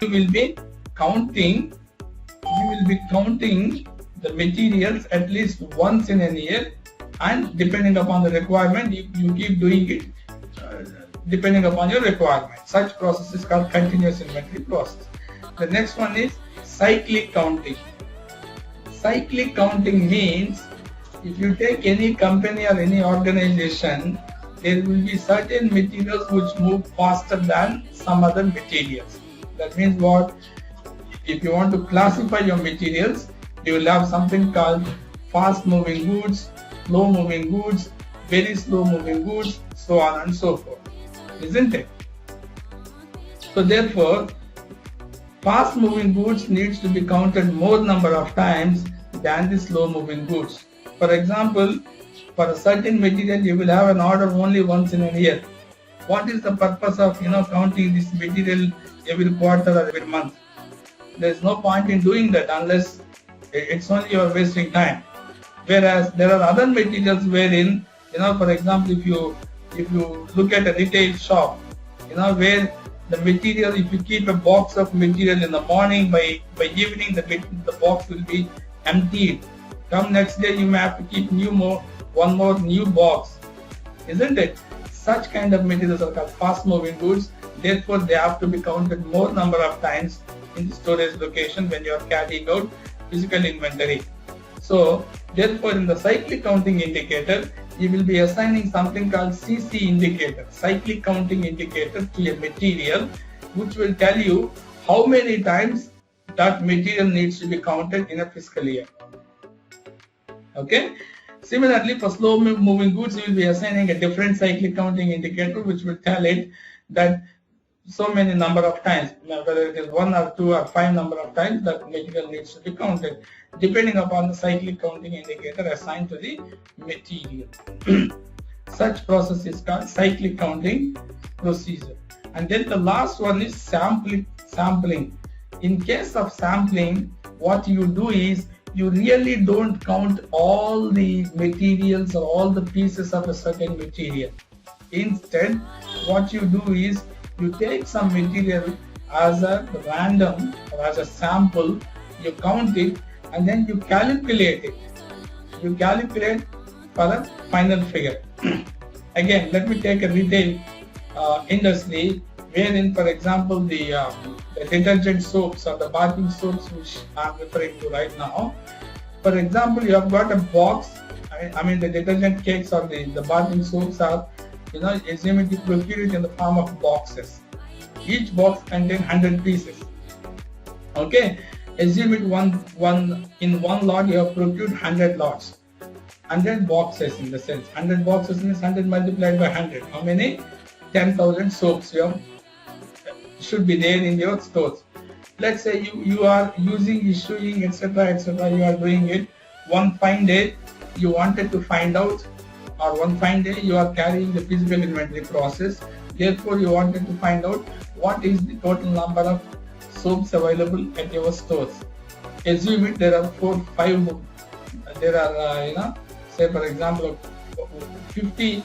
you will be counting the materials at least once in a year, and depending upon the requirement you keep doing it depending upon your requirement. Such process is called continuous inventory process. The next one is cyclic counting. Cyclic counting means if you take any company or any organization, there will be certain materials which move faster than some other materials. That means what? If you want to classify your materials, you will have something called fast moving goods, slow moving goods, very slow moving goods, so on and so forth. Isn't it? So therefore, fast moving goods needs to be counted more number of times than the slow moving goods. For example, for a certain material you will have an order only once in a year. What is the purpose of counting this material every quarter or every month? There is no point in doing that unless it's only you are wasting time. Whereas there are other materials wherein, for example, if you look at a retail shop, where the material, if you keep a box of material in the morning, by evening the box will be emptied. Come next day you may have to keep one more new box, isn't it? Such kind of materials are called fast moving goods. Therefore, they have to be counted more number of times in the storage location when you are carrying out physical inventory. So, therefore, in the cyclic counting indicator, you will be assigning something called CC indicator, cyclic counting indicator, to a material, which will tell you how many times that material needs to be counted in a fiscal year. Okay. Similarly, for slow moving goods, you will be assigning a different cyclic counting indicator, which will tell it that so many number of times, whether it is 1 or 2 or 5 number of times, that material needs to be counted, depending upon the cyclic counting indicator assigned to the material. Such process is called cyclic counting procedure. And then the last one is sampling. In case of sampling, what you do is you really don't count all the materials or all the pieces of a certain material. Instead, what you do is you take some material as a random or as a sample, you count it, and then you calculate it. You calculate for a final figure. Again, let me take a retail industry wherein, for example, the detergent soaps or the bathing soaps, which I am referring to right now. For example, you have got a box. I mean the detergent cakes or the bathing soaps are, assume you procure it in the form of boxes. Each box contains 100 pieces. Okay, assume it in one lot you have procured 100 lots. 100 boxes in the sense. 100 boxes means 100 multiplied by 100. How many? 10,000 soaps should be there in your stores. Let's say you are issuing, etc., you are doing it. One fine day you wanted to find out, or one fine day you are carrying the physical inventory process. Therefore, you wanted to find out what is the total number of soaps available at your stores. Assume it there are 5. There are say for example 50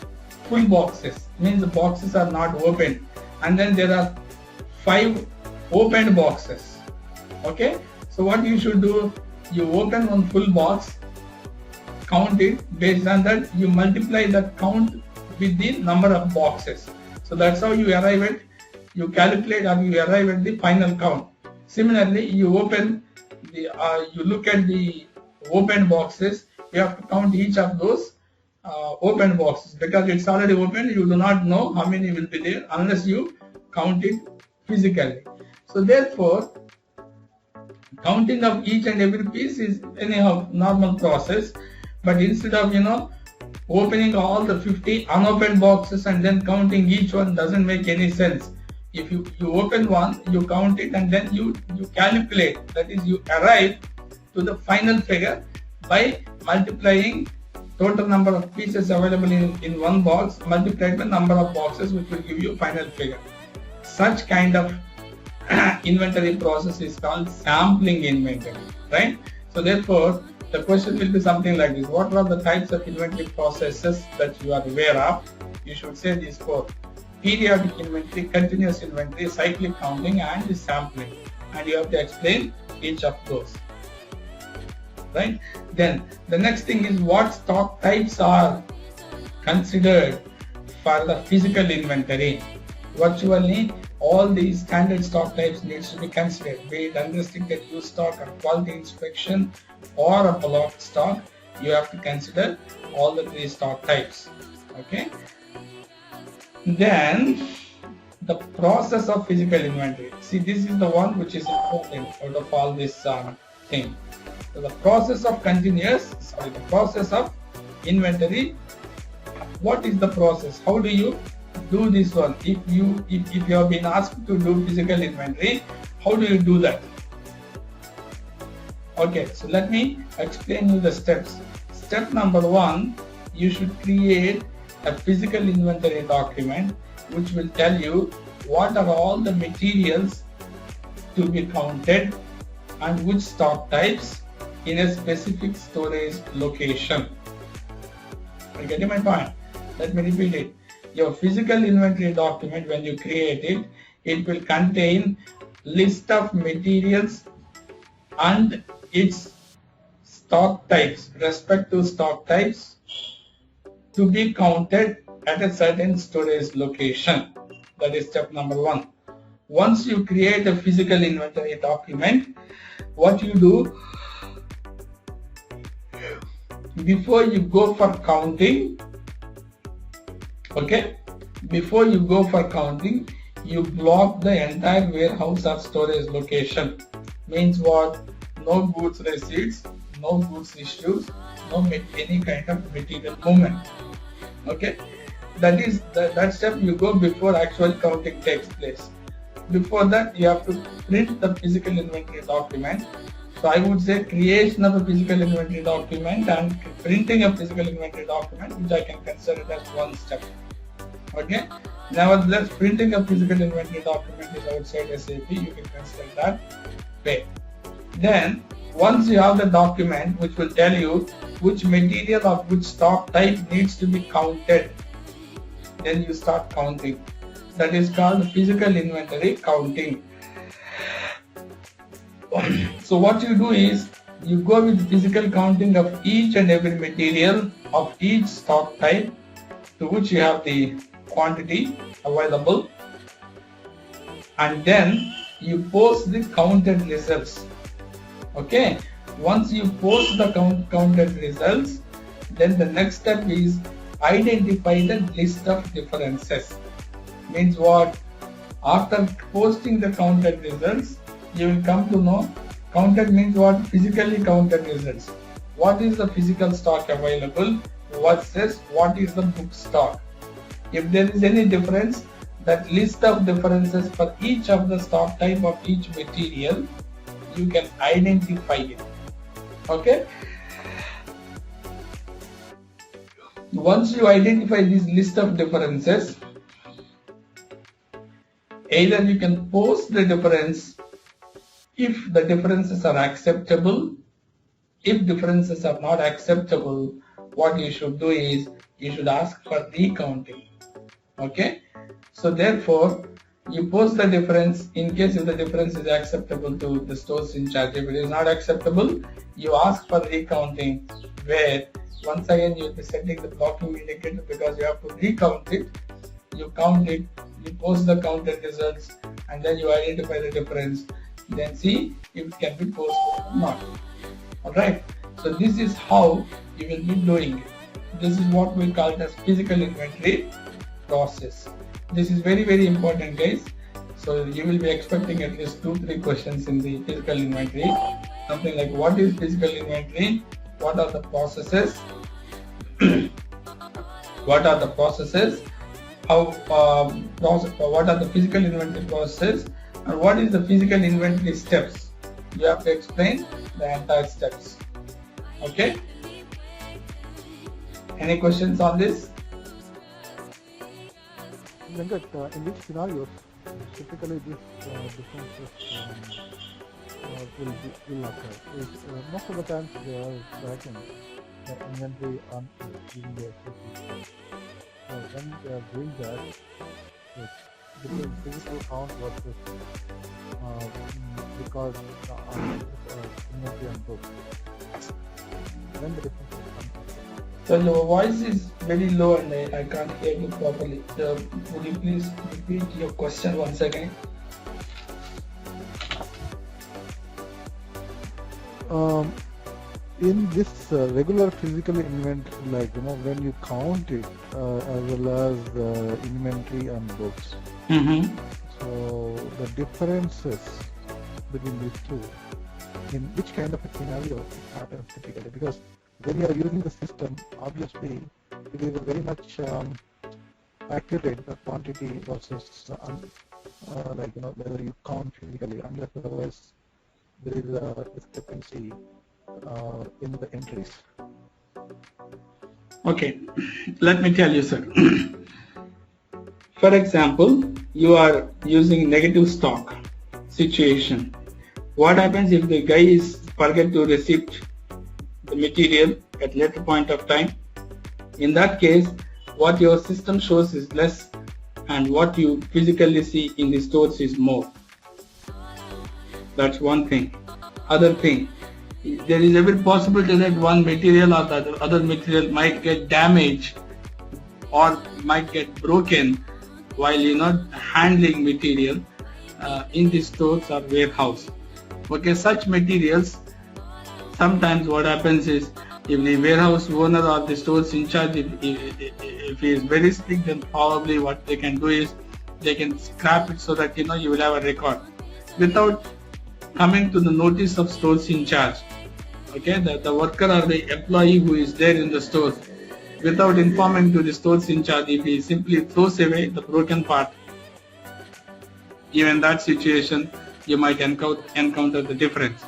full boxes, means the boxes are not open, and then there are 5 open boxes. Okay, so what you should do, you open one full box, count it, based on that you multiply that count with the number of boxes. So that's how you arrive at, you calculate or you arrive at the final count. Similarly, you look at the open boxes, you have to count each of those open boxes, because it's already open. You do not know how many will be there unless you count it physically. So therefore, counting of each and every piece is anyhow normal process, but instead of opening all the 50 unopened boxes and then counting each one doesn't make any sense. If you open one, you count it, and then you calculate, that is, you arrive to the final figure by multiplying total number of pieces available in one box multiplied by number of boxes, which will give you final figure. Such kind of inventory process is called sampling inventory, right? So therefore, the question will be something like this: what are the types of inventory processes that you are aware of? You should say these 4. periodic inventory, continuous inventory, cyclic counting, and sampling. And you have to explain each of those. Right? Then the next thing is what stock types are considered for the physical inventory. Virtually all these standard stock types needs to be considered, be it unrestricted use stock or quality inspection or a block stock. You have to consider all the three stock types. Okay. Then the process of physical inventory. See, this is the one which is important out of all this thing. So the process of the process of inventory. What is the process? How do you do this one? If you have been asked to do physical inventory, how do you do that? Okay, so let me explain you the steps. Step number 1, you should create a physical inventory document which will tell you what are all the materials to be counted and which stock types in a specific storage location. Are you getting my point? Let me repeat it. Your physical inventory document, when you create it, it will contain list of materials and its stock types, respective stock types, to be counted at a certain storage location. That is step number 1. Once you create a physical inventory document, what you do, before you go for counting, okay, before you go for counting, you block the entire warehouse or storage location. Means what? No goods receipts, no goods issues, no any kind of material movement. Okay, that is that step you go before actual counting takes place. Before that, you have to print the physical inventory document. So I would say creation of a physical inventory document and printing a physical inventory document, which I can consider as one step. Okay. Nevertheless, printing a physical inventory document is outside SAP. You can consider that way. Then, once you have the document which will tell you which material of which stock type needs to be counted, then you start counting. That is called physical inventory counting. So what you do is you go with physical counting of each and every material of each stock type to which you have the quantity available, and then you post the counted results. Okay, once you post the counted results, then the next step is identify the list of differences. Means what? After posting the counted results, you will come to know counted means what? Physically counted results. What is the physical stock available versus what is the book stock? If there is any difference, that list of differences for each of the stock type of each material, you can identify it. Okay? Once you identify this list of differences, either you can post the difference if the differences are acceptable. If differences are not acceptable, what you should do is you should ask for recounting. Okay? So therefore, you post the difference in case if the difference is acceptable to the stores in charge. If it is not acceptable, you ask for recounting, where once again you will be setting the blocking indicator because you have to recount it. You count it, you post the counted results, and then you identify the difference. Then see if it can be posted or not. Alright, so this is how you will be doing it. This is what we call as physical inventory process. This is very, very important, guys. So you will be expecting at least 2-3 questions in the physical inventory. Something like what is physical inventory? What are the processes? What are the processes? What are the physical inventory processes? And what is the physical inventory steps? You have to explain the entire steps. Okay? Any questions on this? Venkat, in which scenarios typically this differences will occur? Most of the times they are tracking the inventory on using the SAP. So when they are doing that, Yes. Between physical count versus record inventory and books. Then the difference comes. So your voice is very low and I can't hear you properly. Would you please repeat your question once again? In this regular physical inventory, like when you count it, as well as inventory and books. Mm-hmm. So the differences between these two, in which kind of a scenario it happens typically? Because when you are using the system, obviously it is very much accurate, the quantity versus whether you count physically, unless otherwise there is a discrepancy in the entries. Okay, let me tell you, sir. For example, you are using negative stock situation. What happens if the guy is forget to receipt the material at later point of time? In that case, what your system shows is less and what you physically see in the stores is more. That's one thing. Other thing, there is every possibility that one material or the other material might get damaged or might get broken while you're not handling material in the stores or warehouse. Okay, such materials, sometimes what happens is, if the warehouse owner or the stores in charge, if he is very strict, then probably what they can do is they can scrap it so that you will have a record without coming to the notice of stores in charge. Okay, the worker or the employee who is there in the store, without informing to the stores in charge, if he simply throws away the broken part, even that situation you might encounter the difference.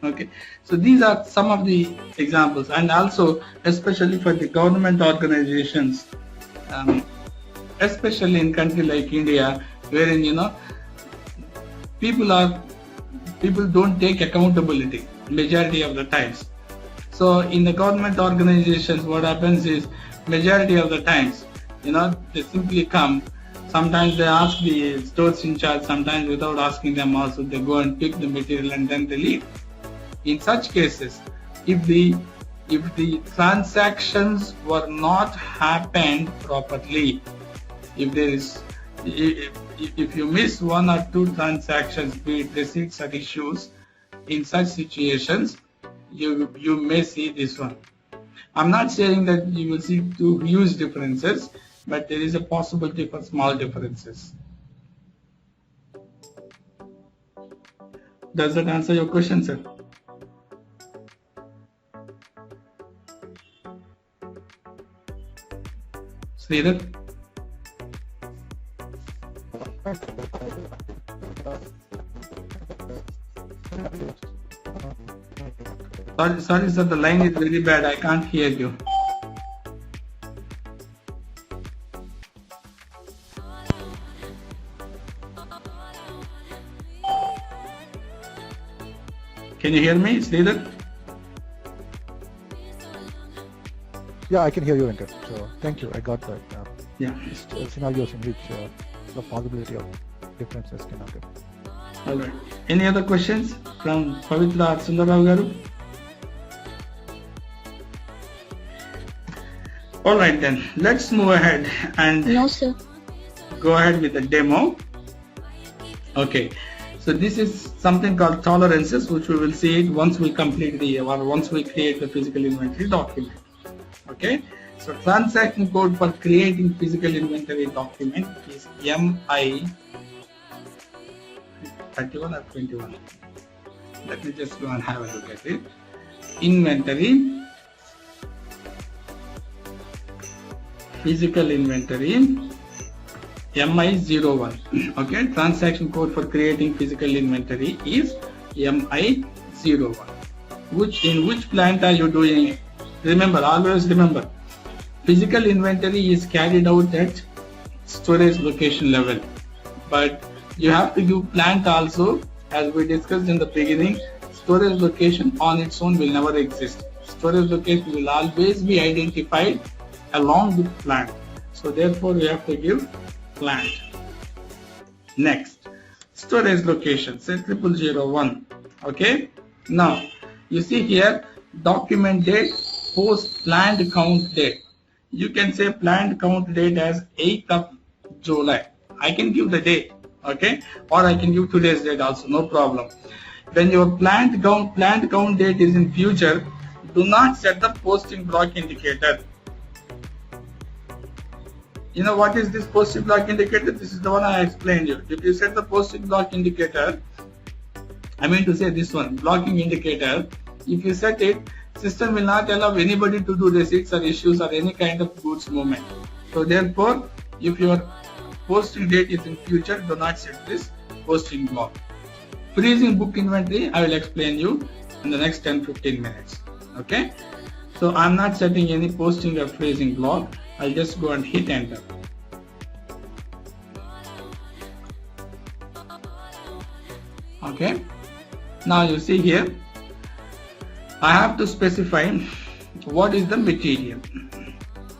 Okay, so these are some of the examples, and also especially for the government organizations, especially in country like India, wherein people don't take accountability majority of the times. So in the government organizations, what happens is, majority of the times, they simply come. Sometimes they ask the stores in charge, sometimes without asking them also, they go and pick the material and then they leave. In such cases, if the transactions were not happened properly, if you miss one or two transactions, be it receipts or issues, in such situations, you may see this one. I'm not saying that you will see two huge differences, but there is a possibility for small differences. Does that answer your question, sir? Sridhar? Sorry, sir, the line is very bad. I can't hear you. Can you hear me, Sridhar? Yeah, I can hear you, Venkat. So thank you. I got that. Yeah. Scenarios in which the possibility of differences can occur. All right. Any other questions from Pavitra or Sundarrao Garu? All right then. Let's move ahead and No, sir. go ahead with the demo. Okay. So this is something called tolerances, which we will see it once we complete once we create the physical inventory document. Okay. So transaction code for creating physical inventory document is MI 31 or 21. Let me just go and have a look at it. Inventory, physical inventory, MI01. Okay, transaction code for creating physical inventory is MI01. In which plant are you doing it? Remember, always remember, physical inventory is carried out at storage location level, but you have to give plant also. As we discussed in the beginning, storage location on its own will never exist. Storage location will always be identified along with plant. So therefore we have to give plant. Next, storage location, say 0001. Okay. Now you see here document date post planned count date. You can say planned count date as 8th of July. I can give the date, okay, or I can give today's date also, no problem. When your planned count date is in future, do not set the posting block indicator. You know what is this posting block indicator? This is the one I explained you. If you set the posting block indicator, I mean to say this one, blocking indicator, if you set it, system will not allow anybody to do receipts or issues or any kind of goods movement. So therefore, if your posting date is in future, do not set this posting block. Freezing book inventory, I will explain you in the next 10-15 minutes. Okay. So I'm not setting any posting or freezing block. I'll just go and hit enter. Okay. Now you see here, I have to specify what is the material.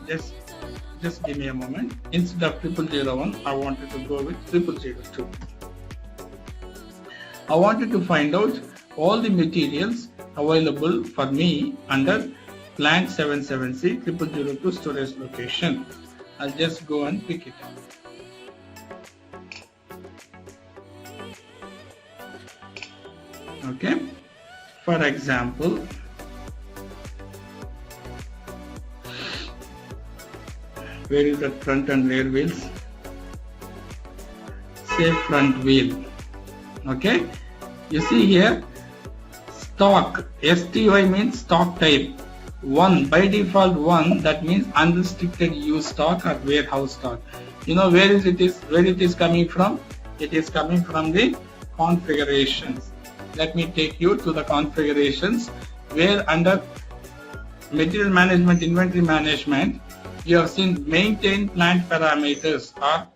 Just give me a moment. Instead of 0001, I wanted to go with 0002. I wanted to find out all the materials available for me under plant 77C 0002 storage location. I'll just go and pick it up. Okay. For example, where is the front and rear wheels? Say front wheel. Okay. You see here, stock, STY means stock type. 1, by default 1, that means unrestricted use stock or warehouse stock. You know where it is coming from? It is coming from the configurations. Let me take you to the configurations where under material management, inventory management, you have seen maintain plant parameters or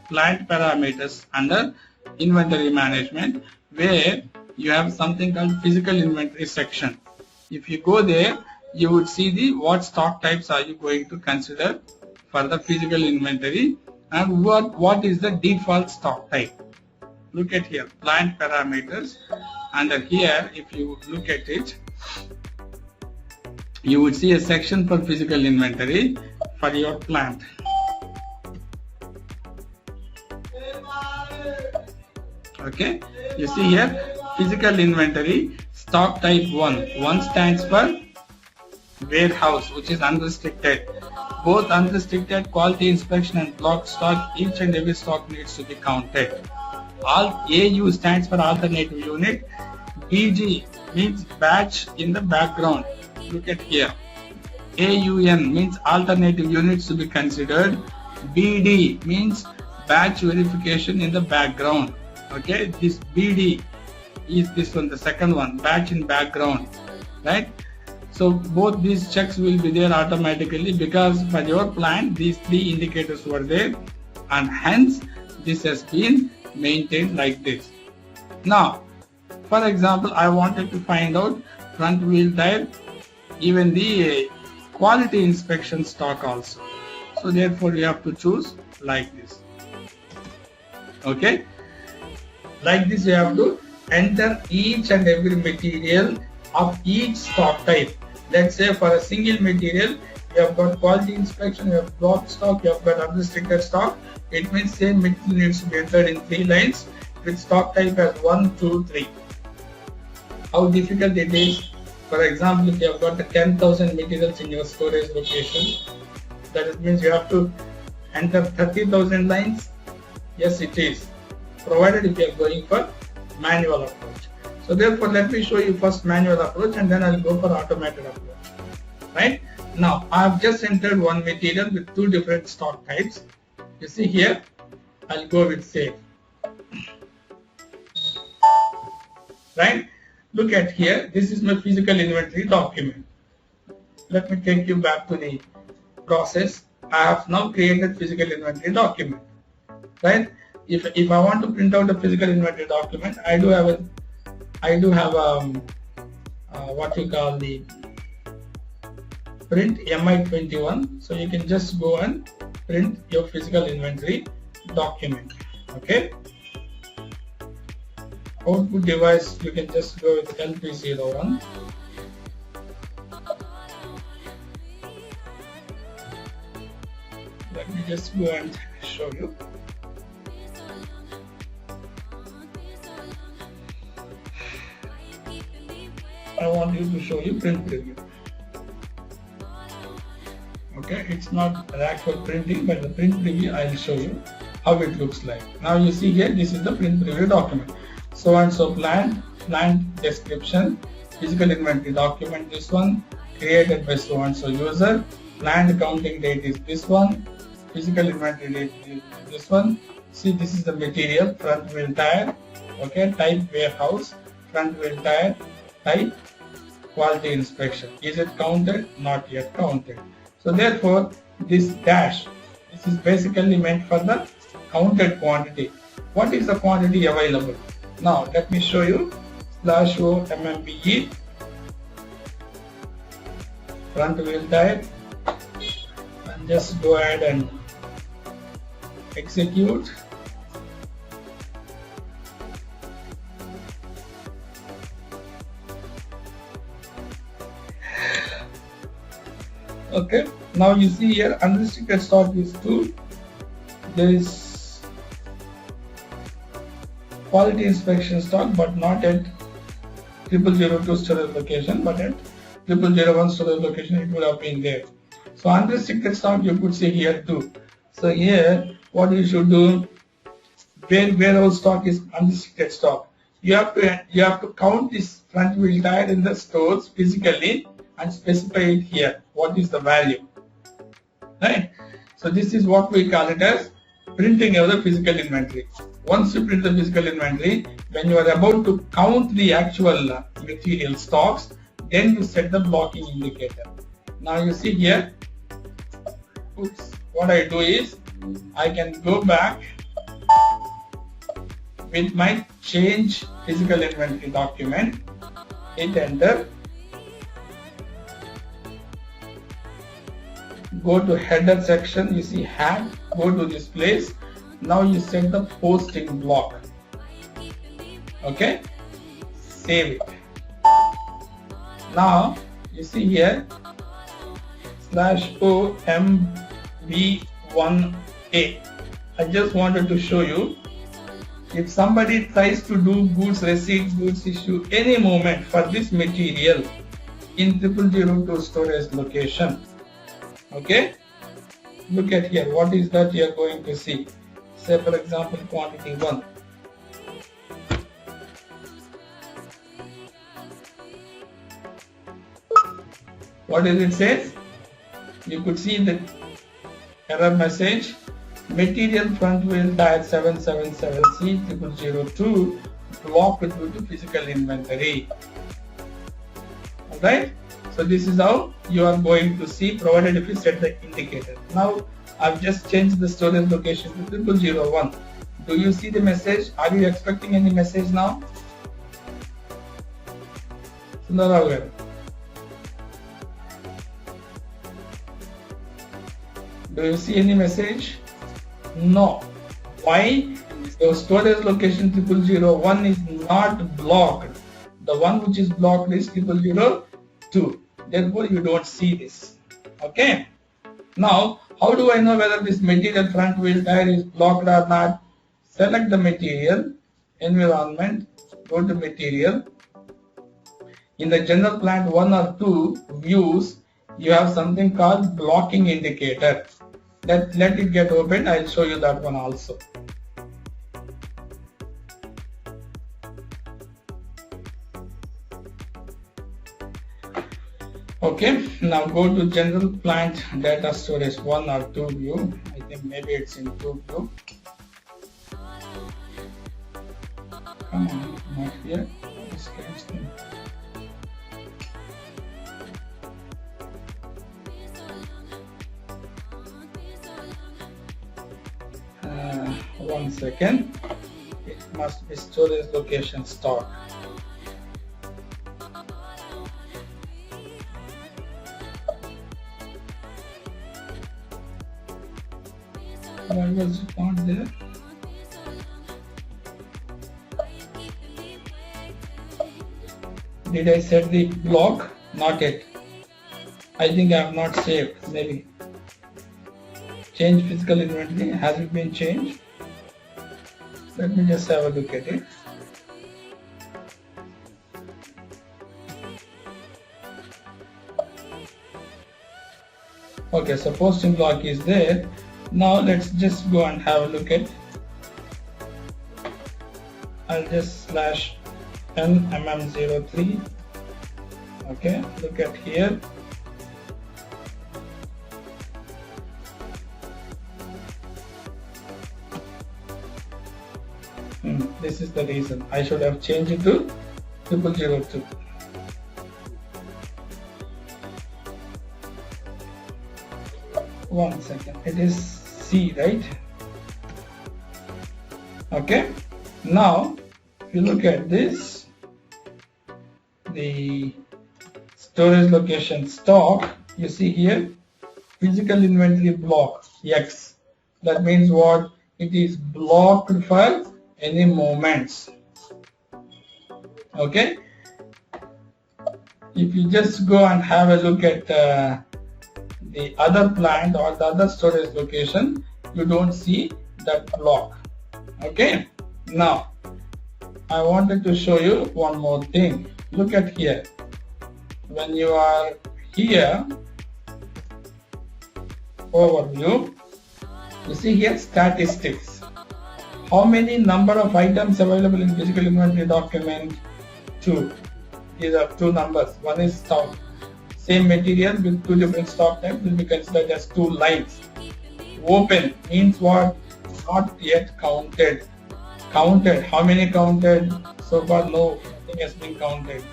plant parameters under inventory management, where you have something called physical inventory section. If you go there, you would see the what stock types are you going to consider for the physical inventory and what is the default stock type. Look at here, plant parameters. Under here, if you look at it, you would see a section for physical inventory for your plant. Okay, you see here physical inventory stock type 1. 1 stands for warehouse, which is unrestricted. Both unrestricted, quality inspection and block stock, each and every stock needs to be counted. AU stands for alternative unit. BG means batch in the background. Look at here. AUN means alternative units to be considered. BD means batch verification in the background. Okay, this BD is this one, the second one, batch in background, right? So both these checks will be there automatically because for your plant these 3 indicators were there and hence this has been maintained like this. Now, for example, I wanted to find out front wheel tire, even the quality inspection stock also. So therefore you have to choose like this. Okay, like this you have to enter each and every material of each stock type. Let's say for a single material, you have got quality inspection, you have block stock, you have got unrestricted stock. It means same material needs to be entered in 3 lines with stock type as 1, 2, 3. How difficult it is. For example, if you have got the 10,000 materials in your storage location, that means you have to enter 30,000 lines. Yes, it is, provided if you are going for manual approach. So therefore, let me show you first manual approach and then I will go for automated approach. Right? Now, I have just entered one material with 2 different stock types. You see here, I'll go with save. Right? Look at here, this is my physical inventory document. Let me take you back to the process. I have now created physical inventory document. Right? If I want to print out a physical inventory document, I do have what you call the print MI21. So you can just go and print your physical inventory document. Okay. Output device, you can just go with LP01. Let me just go and show you. I want you to show you print preview. Okay, it's not an actual printing, but the print preview I will show you how it looks like. Now you see here, this is the print preview document. So and so plant description, physical inventory document, this one, created by so and so user, plant counting date is this one, physical inventory date is this one. See, this is the material, front wheel tire, okay, type warehouse, front wheel tire, type quality inspection. Is it counted? Not yet counted. So therefore, this dash, this is basically meant for the counted quantity. What is the quantity available? Now let me show you. /o MMBE front wheel tire, and just go ahead and execute. Okay, now you see here unrestricted stock is 2. There is quality inspection stock, but not at 0002 storage location, but at 0001 storage location it would have been there. So unrestricted stock you could see here too. So here what you should do, warehouse stock is unrestricted stock. You have to count this front wheel tire in the stores physically and specify it here. What is the value? Right? So this is what we call it as printing of the physical inventory. Once you print the physical inventory, when you are about to count the actual material stocks, then you set the blocking indicator. Now you see here, oops, what I do is I can go back with my change physical inventory document, hit enter, go to header section, you see hat, go to this place. Now you set the posting block. Okay, save it. Now you see here /o MB1A. I just wanted to show you, if somebody tries to do goods receipt, goods issue any moment for this material in 0002 storage location, okay, look at here, what is that you are going to see? Say for example quantity 1. What does it say? You could see the error message, material front wheel tire 777C 0002 blocked due to physical inventory. Alright, so this is how you are going to see, provided if you set the indicator. Now I've just changed the storage location to 0001. Do you see the message? Are you expecting any message now? Sundaragar, do you see any message? No. Why? The storage location 0001 is not blocked. The one which is blocked is 0002. Therefore, you don't see this. Okay. Now, how do I know whether this material front wheel tire is blocked or not? Select the material, environment, go to material. In the general plant 1 or 2 views, you have something called blocking indicator. Let it get open. I'll show you that one also. Okay, now go to general plant data storage 1 or 2 view. I think maybe it's in 2 view. Come on, not here. Let's catch them. One second. It must be storage location stock. Why was it not there? Did I set the block? Not yet. I think I have not saved. Maybe. Change physical inventory. Has it been changed? Let me just have a look at it. Okay, so posting block is there. Now let's just go and have a look at. I'll just slash nmm03. Okay, look at here. This is the reason. I should have changed it to 0002. One second. It is C, right? Okay. Now, if you look at this, the storage location stock, you see here, physical inventory block X. That means what? It is blocked for any moments. Okay. If you just go and have a look at the other plant or the other storage location, you don't see that block. Okay. Now, I wanted to show you one more thing. Look at here. When you are here, overview, you see here statistics. How many number of items available in physical inventory document? 2. These are two numbers. One is stock. Same material with two different stock types will be considered as two lines. Open means what? Not yet counted. Counted. How many counted? So far no, nothing has been counted.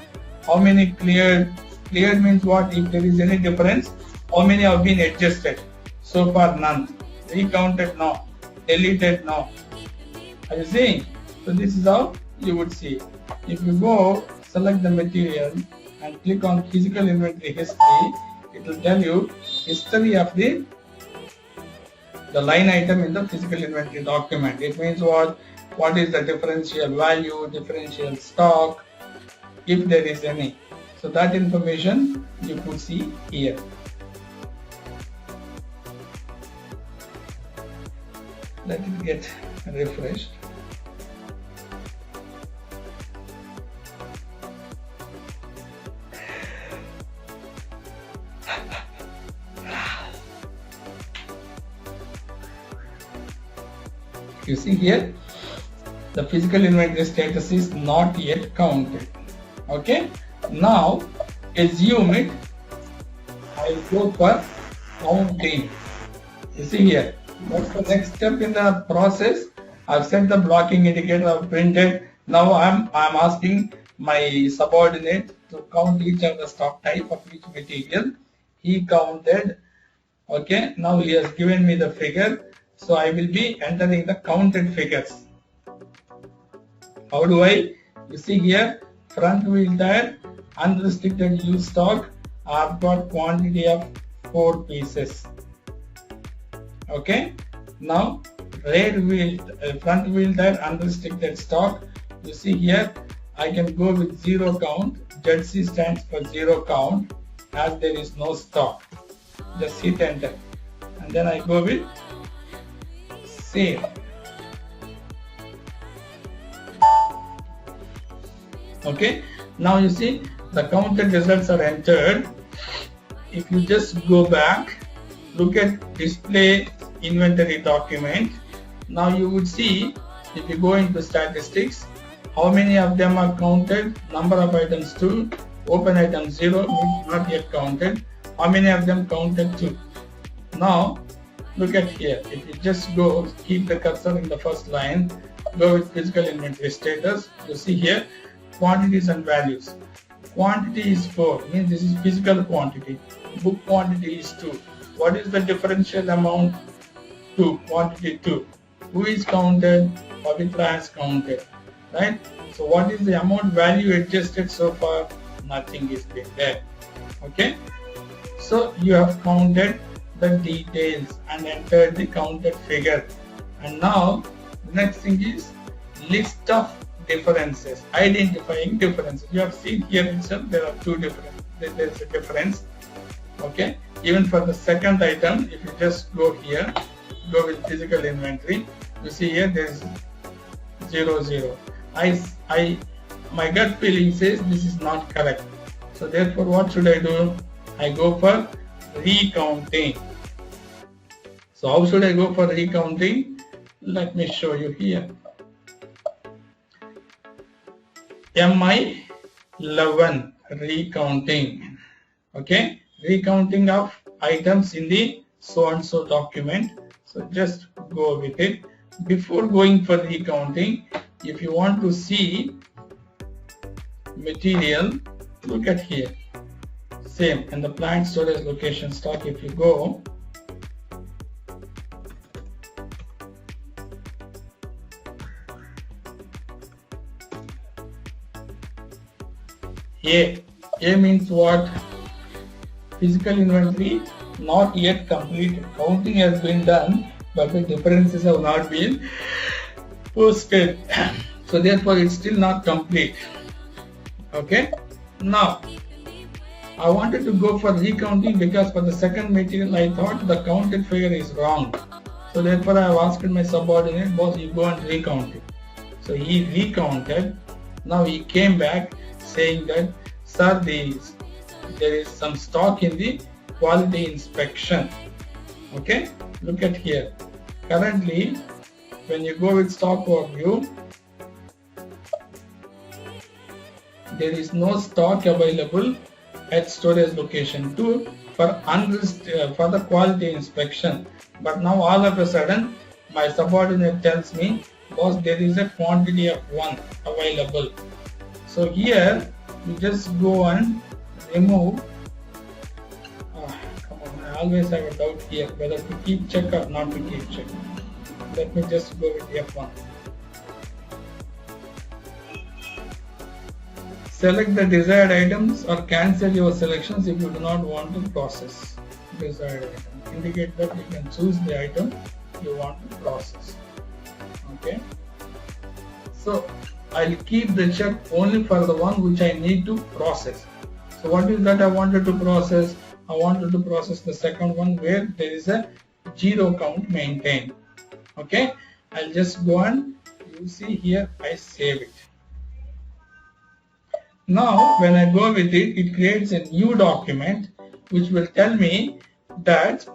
How many cleared? Cleared means what? If there is any difference, how many have been adjusted? So far none. Recounted? No. Deleted? No. Are you seeing? So this is how you would see. If you go select the material and click on physical inventory history, it will tell you history of the line item in the physical inventory document. It means what? What is the differential value, differential stock, if there is any. So that information you could see here. Let it get refreshed. You see here, the physical inventory status is not yet counted. Okay. Now, assume it. I will go for counting. You see here. What's the next step in the process? I've set the blocking indicator. I've printed. Now I'm asking my subordinate to count each of the stock type of each material. He counted. Okay. Now he has given me the figure. So I will be entering the counted figures. How do I? You see here, front wheel tire, unrestricted used stock. I've got quantity of 4 pieces. Okay. Now front wheel tire, unrestricted stock. You see here, I can go with 0 count. ZC stands for 0 count, as there is no stock. Just hit enter, and then I go with save. Okay. Now you see the counted results are entered. If you just go back, look at display inventory document. Now you would see, if you go into statistics, how many of them are counted, number of items 2, open item 0, not yet counted, how many of them counted 2. Now look at here, if you just go, keep the cursor in the first line, go with physical inventory status, you see here, quantities and values. Quantity is 4, means this is physical quantity. Book quantity is 2. What is the differential amount? 2. Quantity 2. Who is counted? Pavitra has counted. Right? So what is the amount value adjusted so far? Nothing is been there. Okay? So you have counted the details and entered the counted figure. And now the next thing is list of differences, identifying differences. You have seen here itself there are two different, there is a difference. Okay, even for the second item, if you just go here, go with physical inventory, you see here there is 0 0. My gut feeling says this is not correct. So therefore, what should I do? I go for recounting. So how should I go for recounting? Let me show you here. MI 11 recounting. Okay, recounting of items in the so and so document. So just go with it. Before going for recounting, if you want to see material, look at here. Same in the plant storage location stock. If you go, A means what? Physical inventory not yet completed. Counting has been done, but the differences have not been posted. So therefore it's still not complete. Okay. Now I wanted to go for recounting because for the second material I thought the counted figure is wrong. So therefore I have asked my subordinate, boss, you go and recount it. So he recounted. Now he came back saying that, sir, there is some stock in the quality inspection. Okay, look at here. Currently, when you go with stock overview, there is no stock available at storage location 2 for the quality inspection. But now all of a sudden, my subordinate tells me, boss, there is a quantity of 1 available. So here you just go and remove. Come on, I always have a doubt here whether to keep check or not to keep check. Let me just go with F1. Select the desired items or cancel your selections if you do not want to process desired item. Indicate that you can choose the item you want to process. Okay. So I'll keep the check only for the one which I need to process. So what is that I wanted to process? I wanted to process the second one where there is a 0 count maintained. Okay, I'll just go and you see here I save it. Now when I go with it, it creates a new document which will tell me that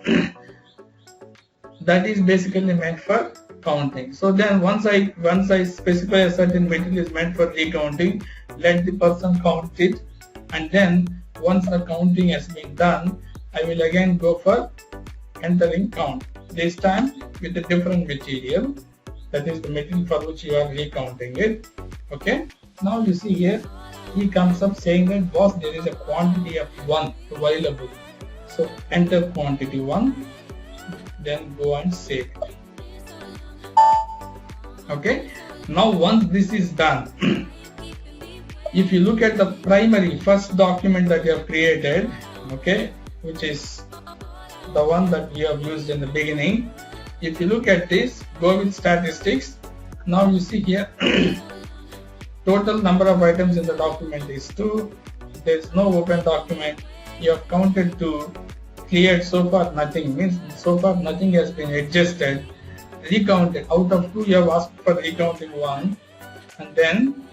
that is basically meant for counting. So then once I specify a certain material is meant for recounting, let the person count it, and then once the counting has been done, I will again go for entering count. This time with a different material, that is the material for which you are recounting it. Okay. Now you see here, he comes up saying that, boss, there is a quantity of 1 available. So enter quantity 1, then go and save it. Okay. Now once this is done, if you look at the primary first document that you have created, okay, which is the one that you have used in the beginning, if you look at this, go with statistics. Now you see here total number of items in the document is 2. There is no open document. You have counted 2, cleared so far nothing, means so far nothing has been adjusted. Recounted, out of 2 you have asked for recounting 1, and then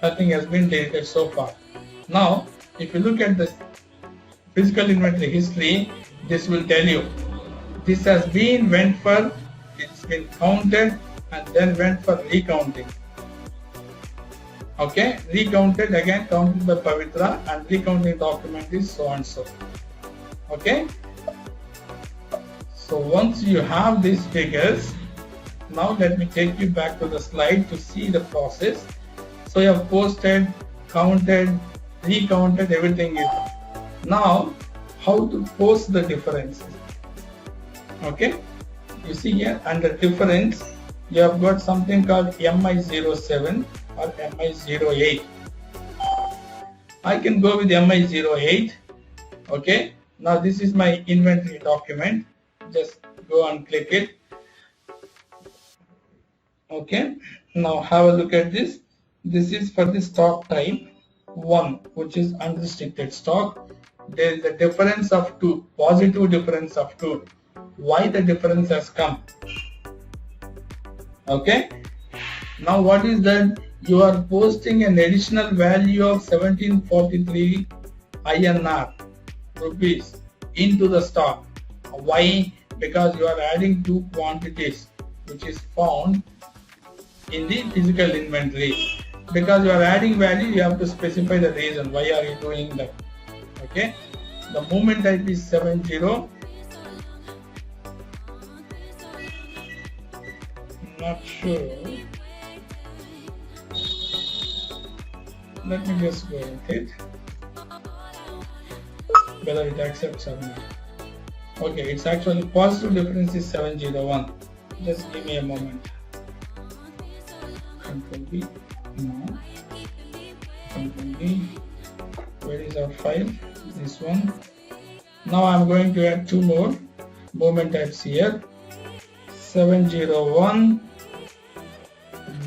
nothing has been deleted so far. Now if you look at the physical inventory history, this will tell you this has been it's been counted and then went for recounting. Okay, recounted again, counted by Pavitra, and recounting document is so and so. Okay, so once you have these figures, now let me take you back to the slide to see the process. So you have posted, counted, recounted, everything is. Now how to post the differences? Okay, you see here under difference you have got something called MI07 or MI08. I can go with MI08. Okay, Now this is my inventory document. Just go and click it. Okay. Now have a look at this. This is for the stock type 1, which is unrestricted stock. There is a difference of 2, positive difference of 2. Why the difference has come? Okay. Now what is that? You are posting an additional value of 1743 INR rupees into the stock. Why? Because you are adding 2 quantities which is found in the physical inventory. Because you are adding value, you have to specify the reason. Why are you doing that? Okay. The movement type is 70. Not sure. Let me just go with it. Whether it accepts or not. Okay, it's actually positive difference is 701. Just give me a moment. Control B. No. Control B. Where is our file? This one. Now I'm going to add 2 more movement types here. 701.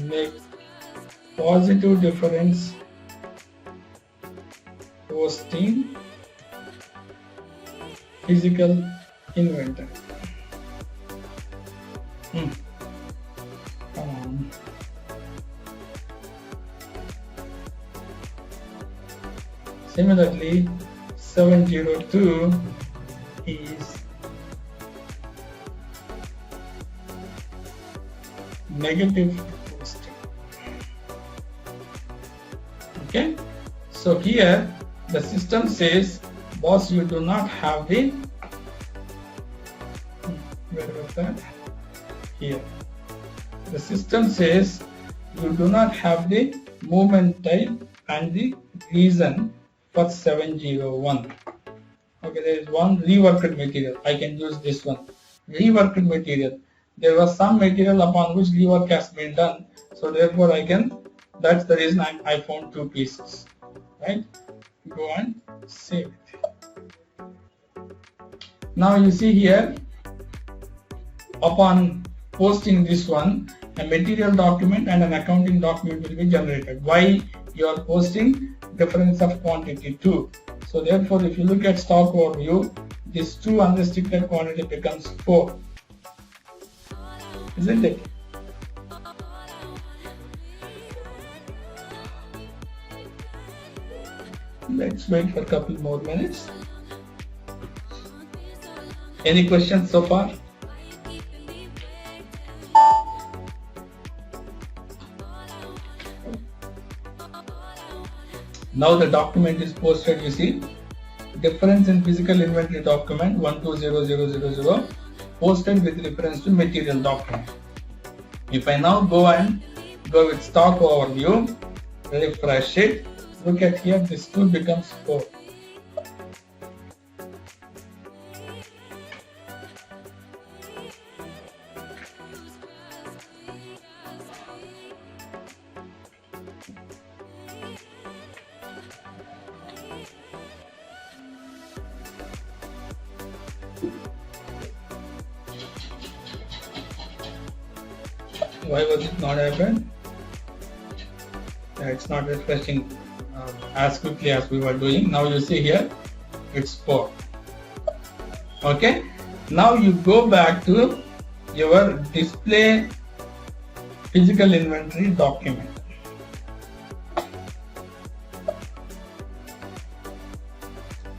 Make positive difference posting physical inventory. Come on. Similarly, 702 is negative posting. Okay, so here the system says, boss, you do not have the, where was that? Here. The system says you do not have the movement type and the reason for 701. Okay, there is one reworked material. I can use this one. Reworked material. There was some material upon which rework has been done. So therefore I can, that's the reason I found 2 pieces. Right? Go and save it. Now you see here, upon posting this one, a material document and an accounting document will be generated. Why? You are posting difference of quantity 2. So therefore, if you look at stock overview, this 2 unrestricted quantity becomes 4. Isn't it? Let's wait for a couple more minutes. Any questions so far? Now the document is posted, you see. Difference in physical inventory document 120000 posted with reference to material document. If I now go with stock overview, refresh it, look at here, this 2 becomes 4. Why was it not happened? It's not refreshing as quickly as we were doing. Now you see here, it's 4. Okay. Now you go back to your display physical inventory document.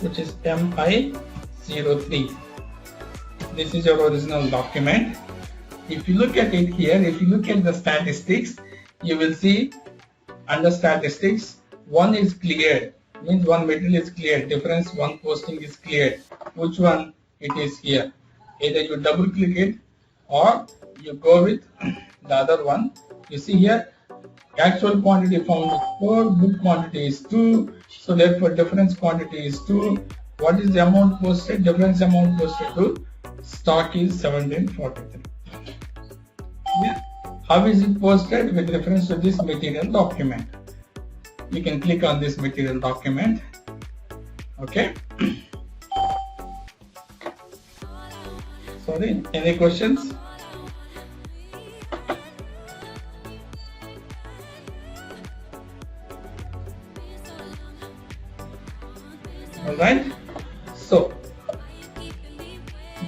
Which is MI03. This is your original document. If you look at it here, if you look at the statistics, you will see under statistics, 1 is cleared, means 1 material is cleared, difference 1 posting is cleared. Which one? It is here. Either you double click it or you go with the other one. You see here, actual quantity found is 4, book quantity is 2, so therefore difference quantity is 2. What is the amount posted? Difference amount posted to stock is 1743. Yeah. How is it posted? With reference to this material document. You can click on this material document. Okay. Sorry, any questions? Alright, so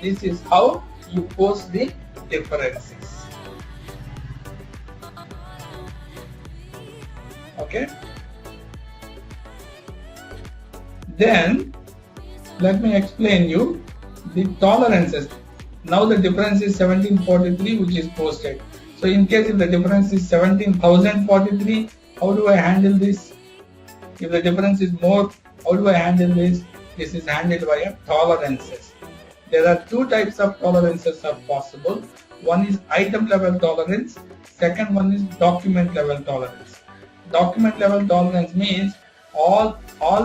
this is how you post the differences. Okay, then let me explain you the tolerances. Now the difference is 1743, which is posted. So in case if the difference is 17,043, how do I handle this? If the difference is more, how do I handle this? This is handled via tolerances. There are two types of tolerances are possible. One is item level tolerance. Second one is document level tolerance. Document level tolerance means all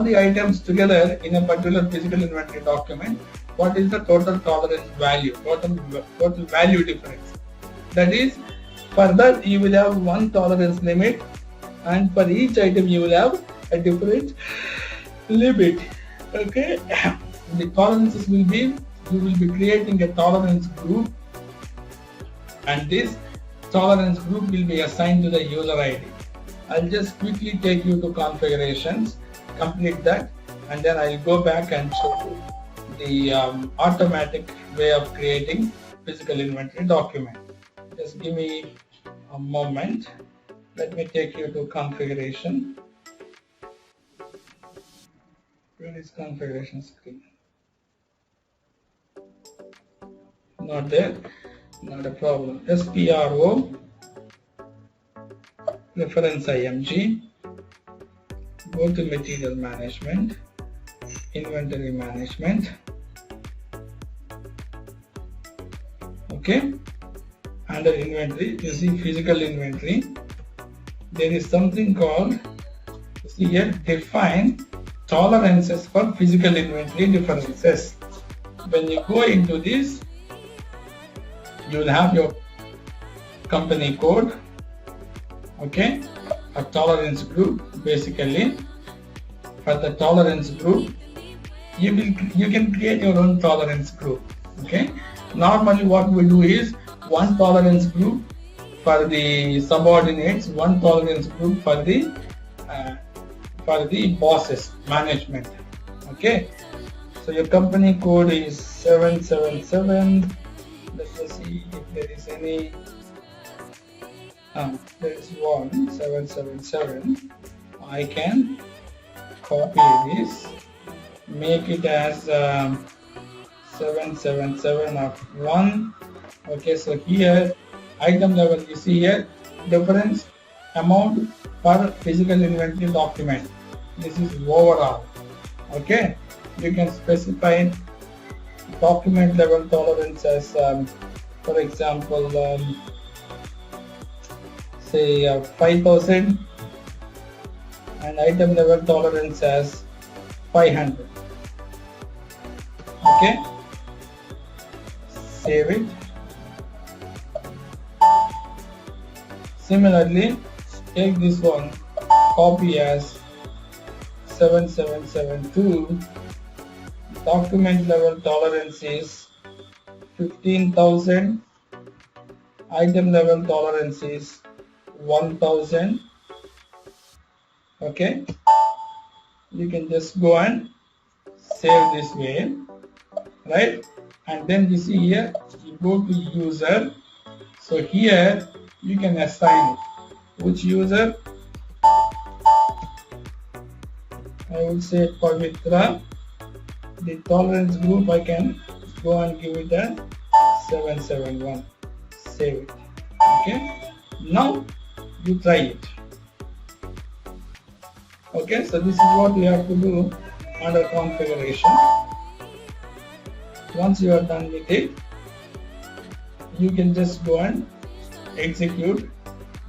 the items together in a particular physical inventory document. What is the total tolerance value? Total value difference. That is, for that you will have one tolerance limit, and for each item you will have a different limit. Okay, the tolerances will be, you will be creating a tolerance group, and this tolerance group will be assigned to the user ID. I'll just quickly take you to configurations, complete that, and then I'll go back and show you the automatic way of creating physical inventory document. Just give me a moment. Let me take you to configuration. Where is configuration screen? Not there, not a problem. SPRO, reference IMG, go to material management, inventory management. Okay, under inventory you see physical inventory. There is something called, see here, define tolerances for physical inventory differences. When you go into this, you will have your company code, okay, a tolerance group. Basically, for the tolerance group, you can create your own tolerance group. Okay, normally what we do is one tolerance group for the subordinates, one tolerance group for the bosses, management. Okay, so your company code is 777. Let us see if there is any. There is one 777. I can copy this, make it as 777 of 1. Okay, so here item level, you see here difference amount per physical inventory document. This is overall. Okay, you can specify document level tolerance as for example say 5,000, and item level tolerance as 500. Okay, save it. Similarly, take this one, copy as 7772. Document level tolerance is 15,000. Item level tolerance is 1,000. Okay, you can just go and save this way, right? And then you see here, you go to user. So here you can assign it. Which user? I would say Pavitra. The tolerance group, I can go and give it a 771. Save it. Okay, now you try it. Okay, so this is what you have to do under configuration. Once you are done with it, you can just go and execute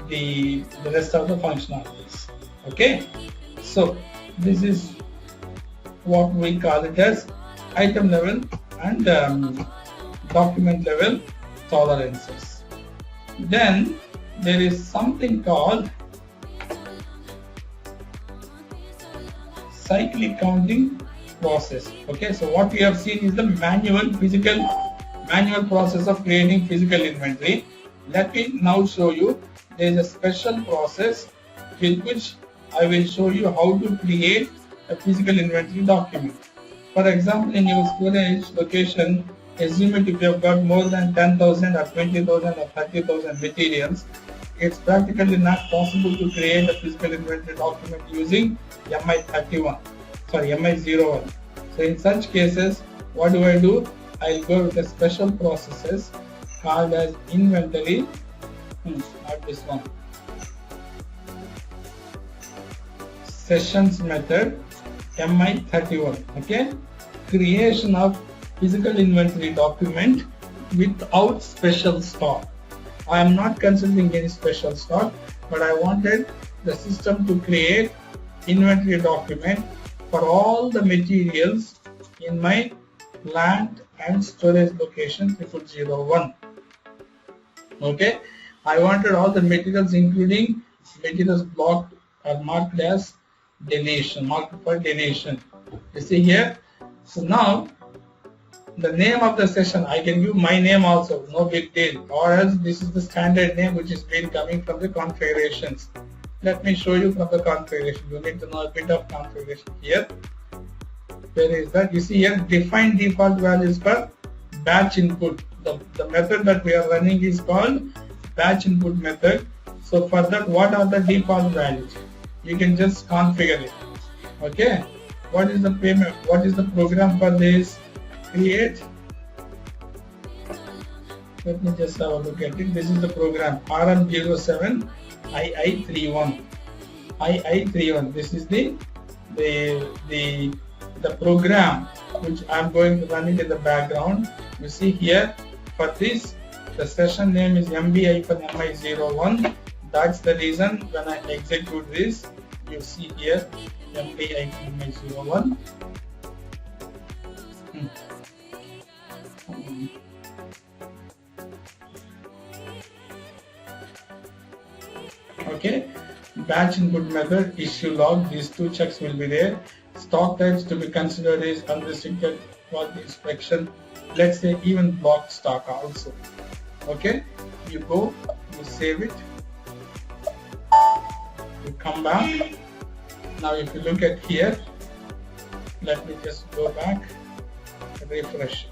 the rest of the functionalities. Okay, so this is what we call it as item level and document level tolerances. Then there is something called cyclic counting process. Okay, so what we have seen is the manual physical manual process of creating physical inventory. Let me now show you. There is a special process with which I will show you how to create a physical inventory document. For example, in your storage location, assume it if you have got more than 10,000 or 20,000 or 30,000 materials, it's practically not possible to create a physical inventory document using MI01. So in such cases, what do? I'll go with the special processes called as inventory, not this one, sessions method, MI31. Okay, creation of physical inventory document without special stock. I am not considering any special stock, but I wanted the system to create inventory document for all the materials in my plant and storage location 0001. Okay, I wanted all the materials including materials blocked or marked as donation, marked for donation. You see here. So now the name of the session, I can give my name also, no big deal, or else this is the standard name which is been coming from the configurations. Let me show you from the configuration. You need to know a bit of configuration here. Where is that? You see here, define default values for batch input. The method that we are running is called batch input method. So for that, what are the default values? You can just configure it. Okay. What is the payment? What is the program for this? Create. Let me just have a look at it. This is the program RM07 II31. II31. This is the program which I am going to run it in the background. You see here, for this the session name is MB-MI01. That's the reason when I execute this, you see here MB-MI01. Okay, batch input method, issue log, these two checks will be there. Stock types to be considered is unrestricted for the inspection. Let's say even block stock also. Okay, you go, you save it, you come back. Now if you look at here, let me just go back, refresh.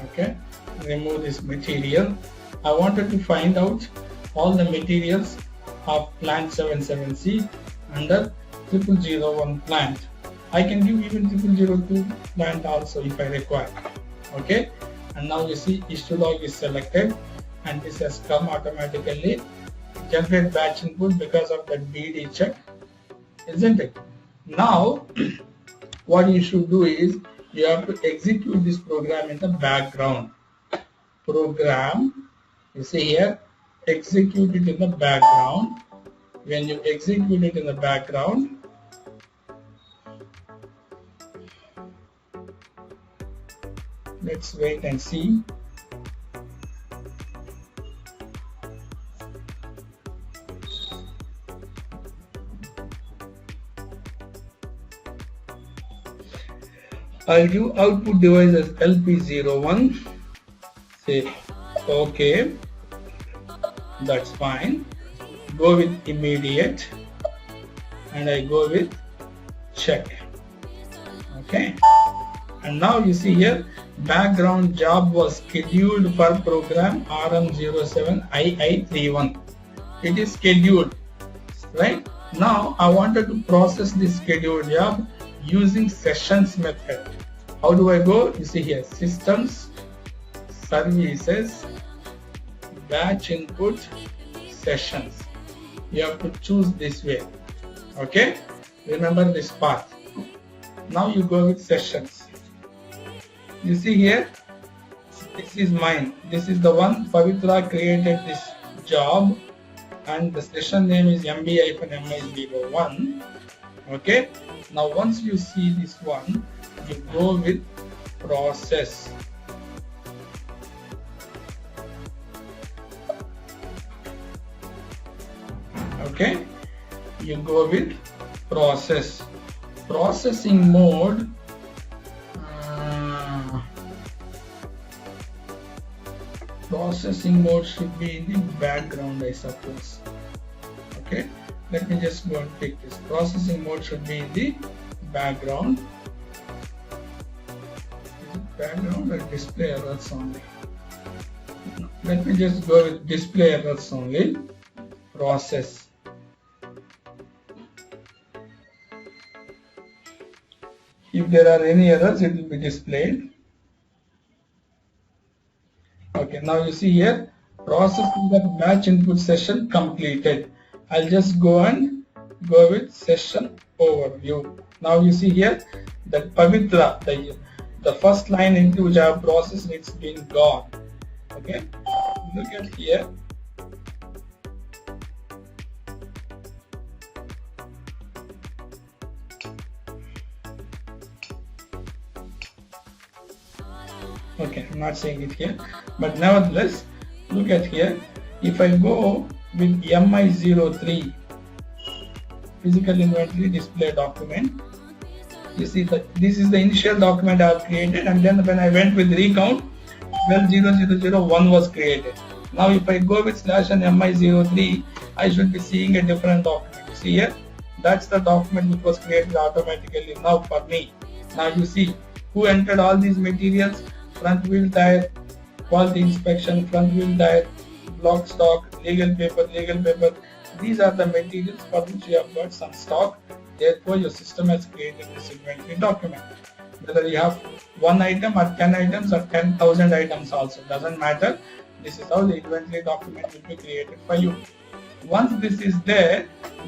Okay, remove this material. I wanted to find out all the materials of plant 77C under 0001 plant. I can give even 0002 plant also if I require. Okay, and now you see issue log is selected and this has come automatically. Generate batch input because of that BD check, isn't it? Now what you should do is you have to execute this program in the background. Program, you see here, execute it in the background. When you execute it in the background, let's wait and see. I'll give output device as LP01. Say OK. That's fine. Go with immediate and I go with check. Okay. And now you see here, background job was scheduled for program RM07 II31. It is scheduled, right? Now I wanted to process this scheduled job using sessions method. How do I go? You see here, systems, services, batch input, sessions. You have to choose this way. Okay, remember this path. Now you go with sessions. You see here, this is mine. This is the one Pavitra created this job and the session name is MB-MI01. Okay, now once you see this one, you go with process. Okay, you go with process. Processing mode, processing mode should be in the background, I suppose. Okay, let me just go and pick this. Processing mode should be in the background. Is it background or display errors only? Let me just go with display errors only. Process. If there are any errors, it will be displayed. Okay, now you see here, processing the batch input session completed. I'll just go with session overview. Now you see here that Pavitra, the first line into which I have processed, it's been gone. Okay, look at here. Okay, I'm not saying it here, but nevertheless, look at here. If I go with MI03, physical inventory display document, you see that this is the initial document I have created, and then when I went with recount, 120001 was created. Now if I go with /n MI03, I should be seeing a different document. You see here, that's the document which was created automatically now for me. Now you see who entered all these materials: front wheel tire, quality inspection, front wheel tire, block stock, legal paper. These are the materials for which you have got some stock. Therefore, your system has created this inventory document. Whether you have 1 item or 10 items or 10,000 items also, doesn't matter. This is how the inventory document will be created for you. Once this is there,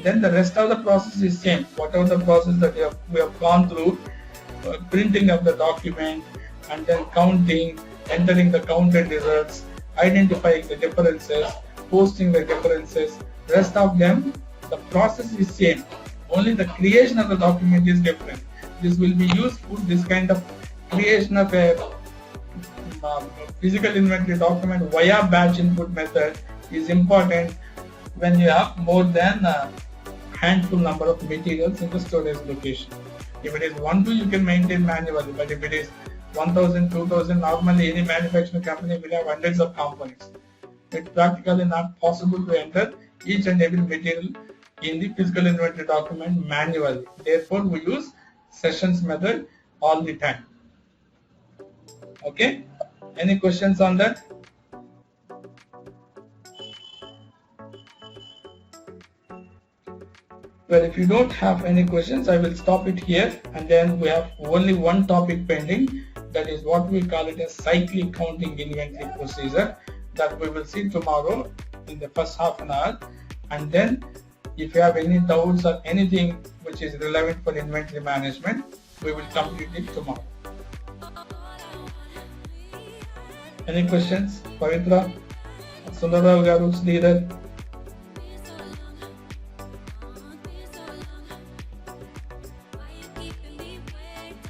then the rest of the process is same. Whatever the process that we have gone through, printing of the document, and then counting, entering the counted results, identifying the differences, posting the differences, rest of them, the process is same. Only the creation of the document is different. This will be useful. This kind of creation of a physical inventory document via batch input method is important when you have more than a handful number of materials in the storage location. If it is 1, 2, you can maintain manually, but if it is 1000, 2000, normally any manufacturing company will have hundreds of components. It's practically not possible to enter each and every material in the physical inventory document manually. Therefore, we use sessions method all the time. Okay? Any questions on that? Well, if you don't have any questions, I will stop it here, and then we have only one topic pending. That is what we call it as cyclic counting inventory procedure, that we will see tomorrow in the first half an hour. And then if you have any doubts or anything which is relevant for inventory management, we will complete it tomorrow. Any questions? Pavitra, Sundarrao Garu, Sridhar?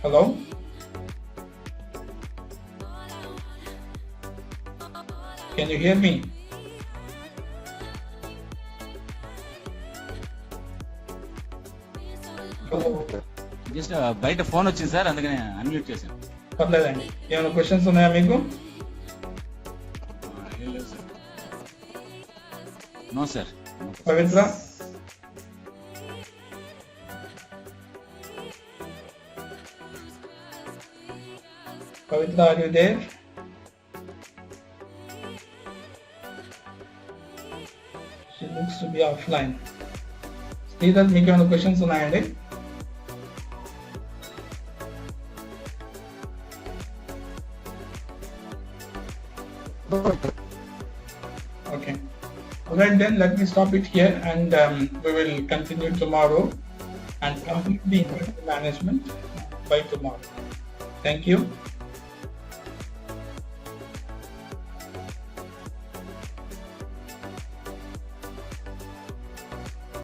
Hello? Can you hear me? Just బయట phone వచ్చింది sir, అందుకని unmute చేశాను. పర్లేదండి. ఏమైనా questions ఉన్నాయా మీకు? No sir. Pavitra? Pavitra, are you there? She looks to be offline. Sridhar, మీకు ఏమైనా క్వశ్చన్స్ ఉన్నాయండి? Okay. Alright then, let me stop it here, and we will continue tomorrow and complete the inventory management by tomorrow. Thank you.